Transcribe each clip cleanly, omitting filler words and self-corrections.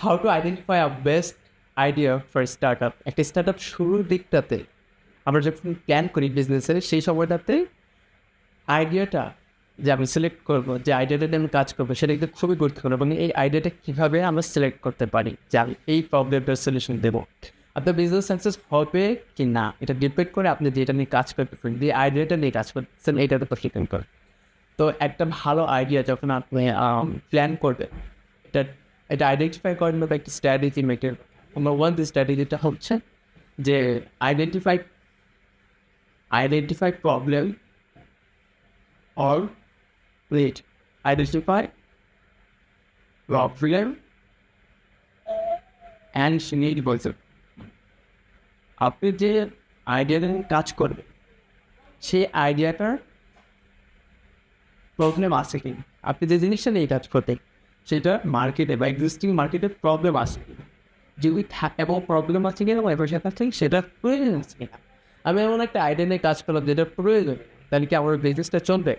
How to identify a best idea for start up. একটা start up শুরুর দিকটাতে আমরা যখন প্ল্যান করি বিজনেসের, সেই সময়টাতে আইডিয়াটা যে আমি সিলেক্ট করবো, যে আইডিয়াটা নিয়ে আমি কাজ করবো, সেটা কিন্তু খুবই গুরুত্বপূর্ণ এবং এই আইডিয়াটা কীভাবে আমরা সিলেক্ট করতে পারি যে আমি এই প্রবলেমটার সলিউশন দেবো। আপনার বিজনেস সাকসেস হবে কি না এটা ডিপেন্ড করে আপনি যেটা নিয়ে কাজ করতেছেন, যে আইডিয়াটা নিয়ে কাজ করতেছেন, এইটার উপর ডিপেন্ড করে। তো একটা ভালো আইডিয়া যখন আপনি প্ল্যান করবেন, এটা এটা আইডেন্টিফাই করেন বা একটা স্ট্র্যাটেজি মেকের। নাম্বার ওয়ান, যে স্ট্র্যাটেজিটা হচ্ছে যে identify identify problem or wait identify problem and need বলছে আপনি যে আইডিয়াটা নিয়ে কাজ করবেন, সেই আইডিয়াটার প্রবলেম আছে কি, আপনি যে জিনিসটা নিয়ে কাজ করতেন সেটা মার্কেটে বা এক্সিস্টিং মার্কেটে প্রবলেম আছে কি, যদি এবং প্রবলেম আছে কিনা এবং এবার সেটা থেকে সেটা প্রয়োজন আছে কিনা। আমি এমন একটা আইডিয়া নিয়ে কাজ করলাম যেটা প্রয়োজন, তাহলে কি আমার বিজনেসটা চলবে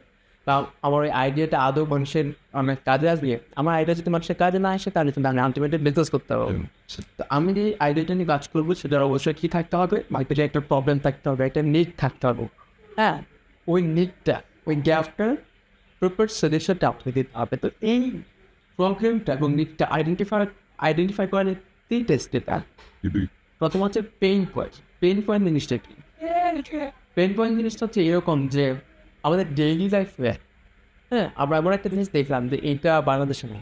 বা আমার ওই আইডিয়াটা আদৌ মানুষের অনেক কাজে আসবে। আমার আইডিয়া যদি মানুষের কাজে না আসে তাহলে কিন্তু আমি আলটিমেটলি বিজনেস করতে হবে। তো আমি যে আইডিয়াটা নিয়ে কাজ করবো সেটার অবশ্যই কী থাকতে হবে, মার্কেটে একটা প্রবলেম থাকতে হবে, একটা নিড থাকতে হবে। হ্যাঁ, ওই নিডটা, ওই গ্যাপটার প্রপার সলিউশনটা আপনি দিতে হবে। তো এই প্রবলেমটা এবং নিডটা আইডেন্টিফাই করার তিনটে স্টেপ। প্রথম হচ্ছে পেইন পয়েন্ট। পেইন পয়েন্ট জিনিসটা কি? পেইন পয়েন্ট জিনিসটা হচ্ছে এরকম যে আমাদের ডেইলি লাইফে, হ্যাঁ, আমরা এমন একটা জিনিস দেখলাম যে এইটা বাংলাদেশে নেই,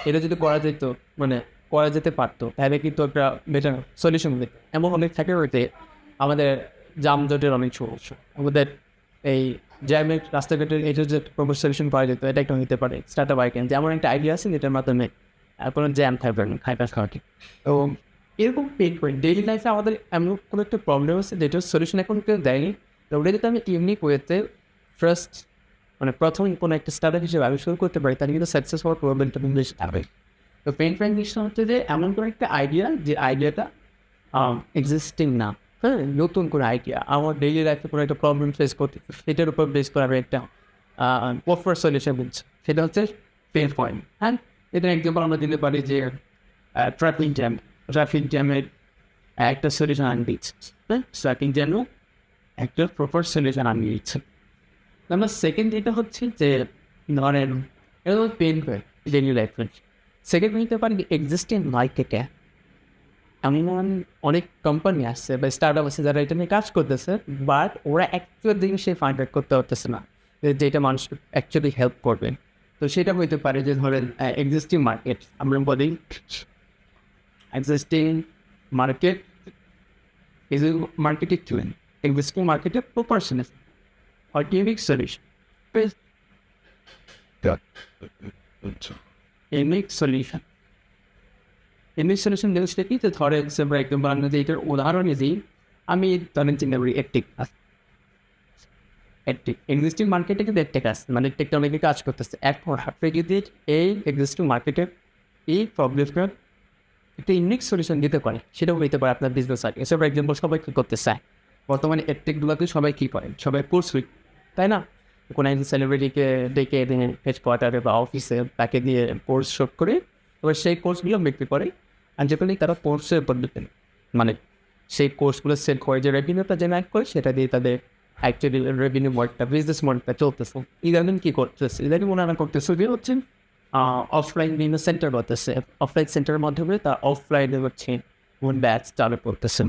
এটা যদি করা যেত, মানে করা যেতে পারতো, তাহলে কিন্তু একটা বেটার সলিউশন দিত। এমন অনেক থাকে রয়েছে আমাদের যানজটের অনেক সমস্যা, আমাদের এই জ্যামের রাস্তাঘাটের এটা যে প্রপার সলিউশন পাওয়া যেত, এটা একটা হতে পারে স্টার্ট আপ আইটেম। যেমন একটা আইডিয়া আছে যেটার মাধ্যমে কোনো জ্যাম থাকবে না, খাইপাস খাওয়াটি। তো এরকম পেন পয়েন্ট ডেইলি লাইফে আমাদের এমন কোনো একটা প্রবলেম আছে যেটার সলিউশন এখন কেউ দেয়নি। তো ওটা যদি আমি ইউনিক ওয়েতে ফার্স্ট, মানে প্রথম কোনো একটা স্টার্ট আপ হিসেবে আবিষ্কার করতে পারি, তাহলে কিন্তু সাকসেস হওয়ার প্রবলেমটা কিন্তু বেশি থাকবে। তো পেন পয়েন্ট জিনিসটা হচ্ছে যে এমন কোনো একটা আইডিয়া, যে আইডিয়াটা এক্সিস্টিং না, হ্যাঁ, নতুন কোনো আইডিয়া আমার ডেইলি লাইফে কোনো একটা প্রবলেম ফেস করতে, সেটার উপর বেস করে আমি একটা প্রপার সলিউশন দিচ্ছি, সেটা হচ্ছে পেন পয়েন্ট। হ্যাঁ, এটা এক্সাম্পল আমরা দিতে পারি যে ট্রাফিক জ্যামের একটা সলিউশন আনি দিচ্ছে, হ্যাঁ, ট্রাফিক জ্যামও একটা প্রপার সলিউশন আনি দিচ্ছে। নাম্বার সেকেন্ড যেটা হচ্ছে যে ধরেন এটা তো পেন পয়েন্ট ডেইলি লাইফে। সেকেন্ড হতে পারে এক্সিস্টিং মার্কেটে এমন অনেক কোম্পানি আসছে বা স্টার্ট আপ আছে যারা এটা নিয়ে কাজ করতেছে, বাট ওরা অ্যাকচুয়াল জিনিসে ফাইন্ড আউট করতে পারতেছে না যেটা মানুষ অ্যাকচুয়ালি হেল্প করবে। তো সেটা হইতে পারে যে ধরেন এক্সিস্টিং মার্কেট, আমরা বলি existing market is a marketing tool. Existing market proportion or giving solution. Unique solution. Unique solution জিনিসটা কি? ধরে আমরা একদম বাংলাতে এটার উদাহরণে দিই, আমি ধরেন চিন্তা করি একটিক এক্সিস্টিং মার্কেটে কিন্তু একটেক আছে, মানে টেকনোলজি কাজ করতেছে। এখন আপনি যদি এই এক্সিস্টিং মার্কেটের এই প্রবলেমটার একটা ইউনিক সলিউশন দিতে পারে, সেটাও হইতে পারে আপনার বিজনেস আইডিয়া। ফর এক্সাম্পল, সবাই কী করতে চায় বর্তমানে এডটেকগুলোতে, সবাই কী করে, সবাই কোর্স উইক, তাই না? কোনো একজন সেলিব্রিটিকে ডেকে হেডকোয়ার্টারে বা অফিসে তাকে দিয়ে কোর্স শোট করে, এবার সেই কোর্সগুলো বিক্রি করে। আর যেখানেই তারা কোর্সের পদ্ধতি, মানে সেই কোর্সগুলো সেল করে যে রেভিনিউটা জেনারেট করে, সেটা দিয়ে তাদের অ্যাকচুয়ালি রেভিনিউ মডেলটা, বিজনেস মডেলটা চলতেছে। ইদানিং কী করতেছে, ইদানিং ওনারা করতেছে যে হচ্ছে অফলাইন বিভিন্ন সেন্টার করতেছে, অফলাইন সেন্টারের মাধ্যমে তা অফলাইনে হচ্ছে ব্যাচ চালু করতেছেন।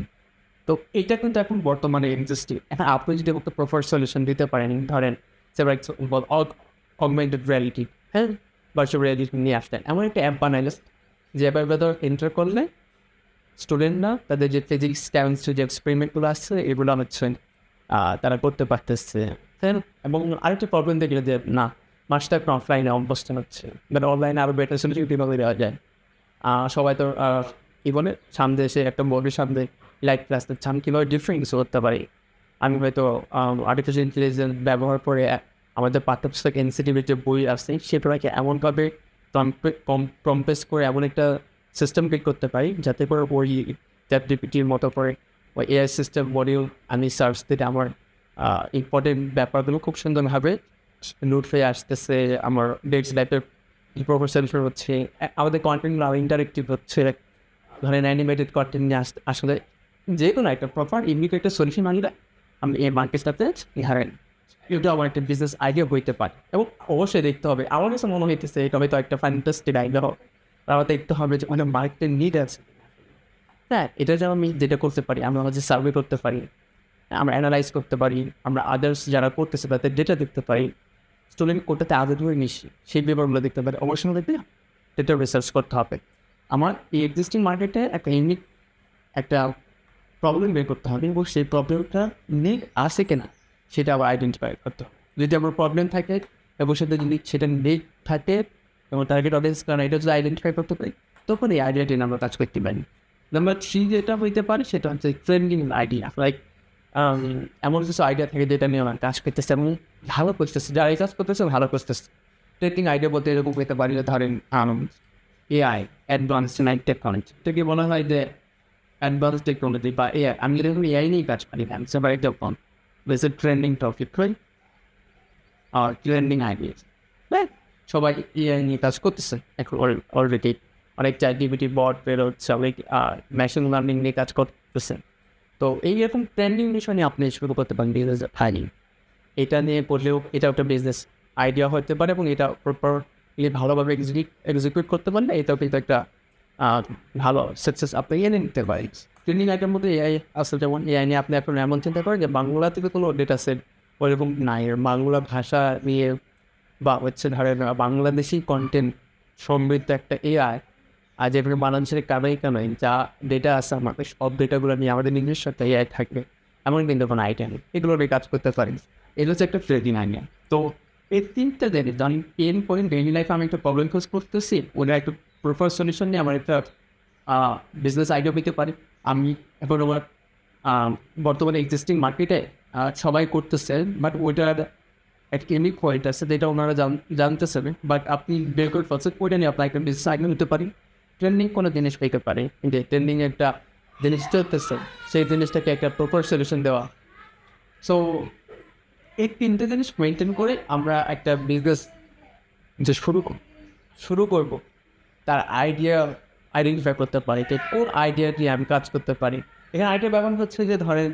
তো এটা কিন্তু এখন বর্তমানে এক্সিস্টিং। এখন আপনি যদি একটা প্রপার সলিউশন দিতে পারেন, ধরেন অগমেন্টেড রিয়ালিটি, হ্যাঁ, ভার্চুয়াল রিয়ালিটি নিয়ে আসতেন, এমন একটা অ্যাপ বানাইলে যে অ্যাপের ভেতর এন্টার করলে স্টুডেন্টরা তাদের যে ফিজিক্স কেমিস্ট্রি যে এক্সপেরিমেন্টগুলো আসছে এগুলো হচ্ছে তারা করতে পারতেছে। এবং আরেকটা প্রবলেম দেখলে যে না, মাস্টার এখন অফলাইনে অভ্যস্ত হচ্ছে, বাট অনলাইনে আরও বেটার সলিউশন কীভাবে দেওয়া যায়। সবাই তো কী বলে, সামনে এসে একটা বোর্ডের সামনে লাইভ ক্লাস দিচ্ছে, আমি কীভাবে ডিফারেন্স করতে পারি। আমি হয়তো আর্টিফিশিয়াল ইন্টেলিজেন্স ব্যবহার করে আমাদের পাঠ্যপুস্তক এনসিটিভির যে বই আছে সেটাকে এমনভাবে কম্প্রেস করে এমন একটা সিস্টেম ক্রিয়েট করতে পারি যাতে করে ওই চ্যাটজিপিটির মতো করে ওই এআই সিস্টেম মডিউল আমি সার্চ দিতে আমার ইম্পর্টেন্ট ব্যাপারগুলো খুব সুন্দরভাবে নোট হয়ে আসতেছে আমার ডেইলি লাইফের প্রপার সলিউশন হচ্ছে আমাদের কন্টেন্টগুলো ইন্টারেক্টিভ হচ্ছে, ধরেন অ্যানিমেটেড কন্টেন্ট নিয়ে আসলে যে কোনো একটা প্রপার ইউনিক একটা সলিউশন আনলে আমি এই মার্কেটটাতে হারেন। এটা আমার একটা বিজনেস আইডিয়া হইতে পারে, এবং অবশ্যই দেখতে হবে। আমার কাছে মনে হইতেছে এটা হয়তো একটা ফ্যান্টাস্টিক আইডিয়া হোক, আমার দেখতে হবে যে অনেক মার্কেটের নিড আছে। হ্যাঁ, এটা যেন আমি যেটা করতে পারি, আমরা যে সার্ভে করতে পারি, আমরা অ্যানালাইজ করতে পারি, আমরা আদার্স যারা করতেছে তাদের ডেটা দেখতে পারি, স্টুডেন্ট কোটাতে আদৌ মিশি সেই ব্যাপারগুলো দেখতে পারি। অবশ্যই দেখতে ডেটা রিসার্চ করতে হবে। আমার এই এক্সিস্টিং মার্কেটে একটা ইউনিক একটা প্রবলেম বের করতে হবে, এবং সেই প্রবলেমটা নিড আছে কিনা সেটা আবার আইডেন্টিফাই করতে হবে। যদি আমার প্রবলেম থাকে এবং সেটা নিড থাকে এবং টার্গেট অডিয়েন্স কারণ এটা যদি আইডেন্টিফাই করতে পারি, তখন এই আইডিয়াটি নিয়ে আমরা কাজ করতে পারি। নাম্বার 3 যেটা হইতে পারে সেটা হচ্ছে ট্রেন্ডিং আইডিয়া। লাইক এমন কিছু আইডিয়া থাকে যেটা নিয়ে আমার কাজ করতেছে এবং ভালো করতেছে, যারা এই কাজ করতেছে ভালো করতেছে। ট্রেন্ডিং আইডিয়া বলতে এরকম হইতে পারে যে ধরেন এআই, অ্যাডভান্স টেকনোলজি, এটাকে বলা হয় যে অ্যাডভান্স টেকনোলজি বা এআই। আমি যেরকম এআই নিয়ে কাজ করি, যখন বেশ ট্রেন্ডিং টপিক হয় আর ট্রেন্ডিং আইডিয়া, সবাই এআই নিয়ে কাজ করতেছে এখন অলরেডি। অনেক চ্যাটজিপিটি বট বেরোচ্ছে, অনেক মেশিন লার্নিং নিয়ে কাজ করতেছে। তো এইরকম ট্রেন্ডিং বিষয় নিয়ে আপনি শুরু করতে পারেন বিজনেস ফাইলিং। এটা নিয়ে পড়লেও এটা একটা বিজনেস আইডিয়া হতে পারে, এবং এটা প্রপারলি ভালোভাবে এক্সিকিউট করতে পারলে এটাও কিন্তু একটা ভালো সাকসেস আপনি এনে নিতে পারেন। ট্রেন্ডিং আইটের মধ্যে এআই আসলে, যেমন এআই নিয়ে আপনি এখন এমন চিন্তা করেন যে বাংলা থেকে কোনো ডেটা সেট ওইরকম নাই, বাংলা ভাষা নিয়ে বা হচ্ছে ধরেন বাংলাদেশি কন্টেন্ট সমৃদ্ধ একটা এআই আর যেভাবে বাংলাদেশের কানাই যা ডেটা আছে আমাদের সব ডেটাগুলো নিয়ে আমাদের নিজস্ব একটা এআই থাকবে, এমন কিন্তু কোনো আইডিয়া নেই। এগুলো নিয়ে কাজ করতে পারি। এটা হচ্ছে একটা ট্রেডিং আইডিয়া। তো এই 3টা জিনিস আমি পেন পয়েন্ট ডেইলি লাইফে আমি একটা প্রবলেম ফেস করতেছি, ওটা একটা প্রপার সলিউশন নিয়ে আমার একটা বিজনেস আইডিয়া পেতে পারি। আমি এখন আমার বর্তমানে এক্সিস্টিং মার্কেটে সবাই করতেছে, বাট ওইটার একটা ইউনিক পয়েন্ট আছে যেটা ওনারা জানতেছে, বাট আপনি বের করে ফেলছেন, ওইটা নিয়ে আপনার একটা বিজনেস আইডিয়া নিতে পারি। ট্রেন্ডিং কোনো জিনিস পেতে পারে, কিন্তু ট্রেন্ডিং একটা জিনিস চলতেছে, সেই জিনিসটাকে একটা প্রপার সলিউশন দেওয়া। সো এই 3টে জিনিস মেনটেন করে আমরা একটা বিজনেস যে শুরু করব, তার আইডিয়া আইডেন্টিফাই করতে পারি যে কোন আইডিয়া দিয়ে আমি কাজ করতে পারি। এখানে আইডিয়া ব্যবহার হচ্ছে যে ধরেন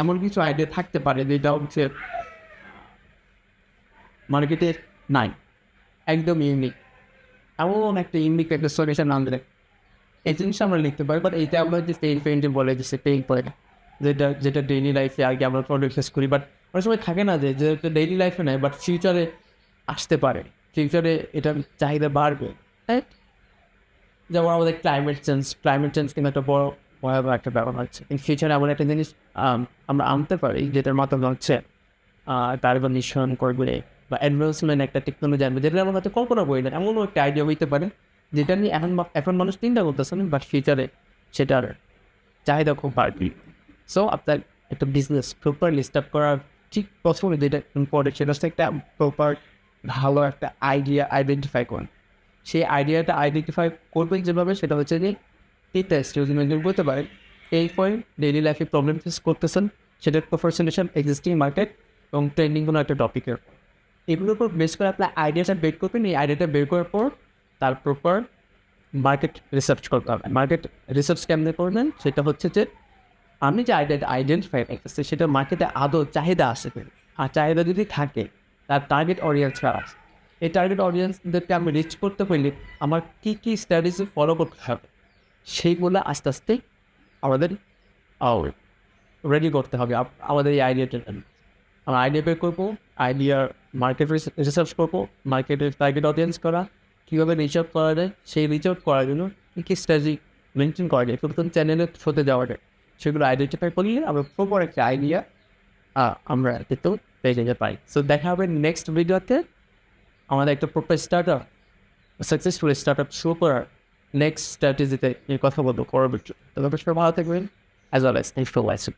এমন কিছু আইডিয়া থাকতে পারে যেটা হচ্ছে মার্কেটে নাই, একদম ইউনিক, এমন একটা ইউনিক একটা সলিউশন আনলে এই জিনিসটা আমরা লিখতে পারি। বাট এইটা আমরা যে পেইন্টে বলে যে সে পেইন্ট করে যেটা ডেইলি লাইফে আগে আমরা প্রোডাক্ট ফেস করি, বাট অনেক সময় থাকে না যে ডেইলি লাইফে নেয়, বাট ফিউচারে আসতে পারে, ফিউচারে এটার চাহিদা বাড়বে। রাইট? যেমন আমাদের ক্লাইমেট চেঞ্জ কিন্তু একটা বড় ভয়াবহ একটা ব্যাপার হচ্ছে। ইন ফিউচারে এমন একটা জিনিস আমরা আনতে পারি যেটার মাধ্যমে হচ্ছে কার্বন নিঃসরণ করবে বা অ্যাডভান্সমেন্ট একটা টেকনোলজি আনবে, যেটা আমরা হয়তো কল্পনা করি না। এমনও একটা আইডিয়া হইতে পারে যেটা নিয়ে এখন মানুষ চিন্তা করতেছে না, বাট ফিউচারে সেটার চাহিদা খুব বাড়বে। সো আপনার একটা বিজনেস প্রপারলি স্টার্ট করার ঠিক প্রথমে যেটা ইম্পর্টেন্ট সেটা হচ্ছে একটা প্রপার ভালো একটা আইডিয়া আইডেন্টিফাই করেন। সেই আইডিয়াটা আইডেন্টিফাই করবেন যেভাবে, সেটা হচ্ছে যে তিনটা স্টেজ মেনটেন করতে পারেন। এই পয়েন্ট ডেইলি লাইফে প্রবলেম ফেস করতেছেন, সেটার প্রপার সলিউশন, এক্সিস্টিং মার্কেট এবং ট্রেন্ডিং কোনো একটা টপিকের, এগুলোর উপর বেস করে আপনার আইডিয়াটা বের করবেন। এই আইডিয়াটা বের করার পর তার প্রপার মার্কেট রিসার্চ করতে হবে। মার্কেট রিসার্চ কেমনে করবেন, সেটা হচ্ছে যে আমি যে আইডিয়াটা আইডেন্টিফাই করতেছি সেটা মার্কেটে আদৌ চাহিদা আসবে, আর চাহিদা যদি থাকে তার টার্গেট অডিয়েন্সরা আছে, এই টার্গেট অডিয়েন্সদেরকে আমি রিচ করতে পারলে আমার কী কী স্ট্র্যাটেজি ফলো করতে হবে সেইগুলো আস্তে আস্তে আমাদের রেডি করতে হবে। আমাদের এই আইডিয়াটা আমরা আইডিয়া বের করবো, আইডিয়ার মার্কেট রিসার্চ করবো, মার্কেটের টার্গেট অডিয়েন্স করা, কীভাবে রিচ আউট করা যায়, সেই রিচ আউট করার জন্য কী কী স্ট্র্যাটেজি মেনটেন করা যায়, প্রথম চ্যানেলের থ্রুতে যাওয়া যায়, সেগুলো আইডেন্টিফাই করলে আমরা প্রপার একটা আইডিয়া আমরা কিন্তু পেয়ে যেতে পারি। সো দেখা হবে নেক্সট ভিডিওতে আমাদের একটা প্রপার সাকসেসফুল স্টার্ট আপ শুরু করার নেক্সট স্ট্র্যাটেজিতে কথা বলবো পরবর্তী। তবে ভালো থাকবেন, as well as thanks for watching.